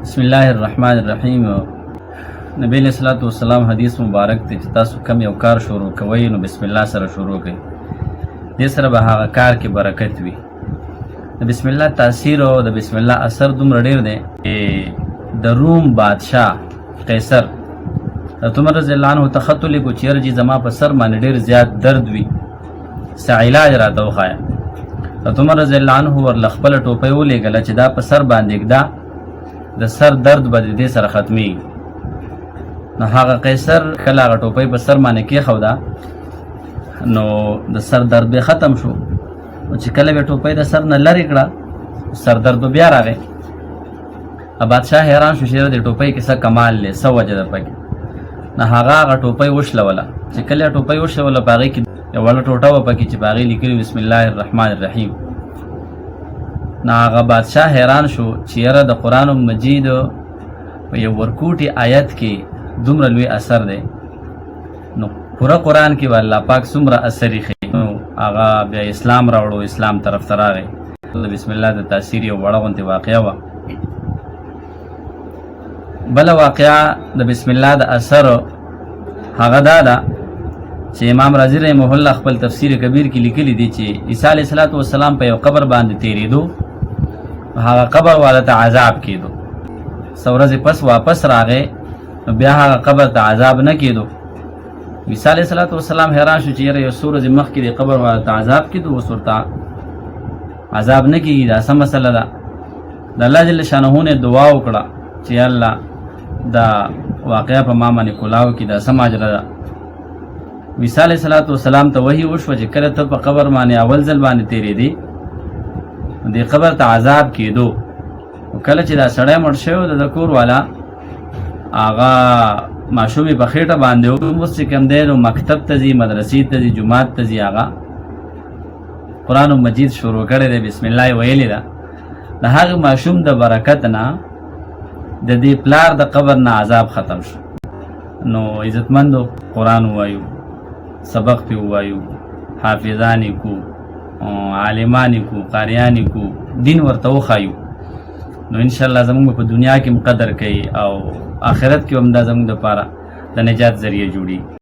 بسم الله الرحمن الرحیم. نبی علیہ الصلوۃ والسلام حدیث مبارک ته چې تاسو کم یو کار شروع کوئ نو بسم الله سره شروع کړئ. دې سره به هغه کار کې برکت وي. د بسم الله تاثیر او د بسم الله اثر دومره ډیر دی چې د روم بادشاه قیصر عمر رضی الله عنه ته خط لیکو چې ارجی زما په سر باندې ډیر زیات درد وي، څه علاج راته وښایه. عمر رضی الله عنه ورله خپله ټوپۍ ولېږله چې دا په سر باندې ږده د سر درد به د دې سره ختمېږي. نو هغه قیصر کله هغه ټوپۍ په سر باندې کېښوده نو د سر درد به ختم شو. نو چې کله به ټوپۍ د سر نه لرې کړه سر درد به بیا راغی. بادشاه حیران شو چې د ټوپۍ کې څه کمال دی، څه وجه ده پکې. نو هغه ټوپۍ وشلوله. چې کله ټوپۍ وشلوله په هغې کې یوه وړه ټوټه وه پکې چې په هغې لیکلي بسم الله الرحمن الرحیم. نو هغه بادشاه حیران شو چې یاره د قرآن مجید په یو ورکوټي آیت کې دومره لوی اثر دی، نو پوره قرآن کې به الله پاک څومره اثر یې نو هغه بیا اسلام راوړو، اسلام طرف ته راغی. د بسم الله د تاثیر یو وړه غوندې واقعه وه. بله واقعه د بسم الله د اثر هغه دا ده چې امام رازي رحمه الله خپل تفسیر کبیر کې لیکلی دی چې عیسی علیه السلام په یو قبر باندې تیرېدو، هغه قبر والا ته عذاب کېدو. څه ورځې پس واپس راغی نو بیا هغه قبر ته عذاب نه کېدو. عیسی علیه السلام حیران شو چې یاره یو څو ورځې مخکې د قبر والا ته عذاب کېدو، اوس ورته عذاب نه کېږي، دا څه مسله ده. د الله جل شانه نه دعا وکړه چې الله دا واقعه په ما باندې کولاو کړي، دا څه ماجره ده. عیسی علیه السلام ته وحی وشوه چې کله ته په قبر باندې اول ځل باندې تېرېدې دې قبر ته عذاب کېدو. کله چې دا سړی مړ شوی د کور والا هغه ماشوم یې په خېټه باندې اوس چې کوم دی نو مکتب ته ځي، مدرسې ته ځي، جومات ته ځي، هغه قرآن مجید شروع کړی دی، بسم الله یې ویلې ده. د هغه ماشوم د برکت نه د دې پلار د قبر نه عذاب ختم شو. نو عزتمندو قرآن ووایو، سبق پې ووایو، حافظان یې کو، عالمان یې کو، قاریان یې کو، دین ورته وښایو، نو انشاءالله زموږ په دنیا کې هم قدر کوي او آخرت کې هم دا زموږ دپاره د نجات ذریعه جوړي.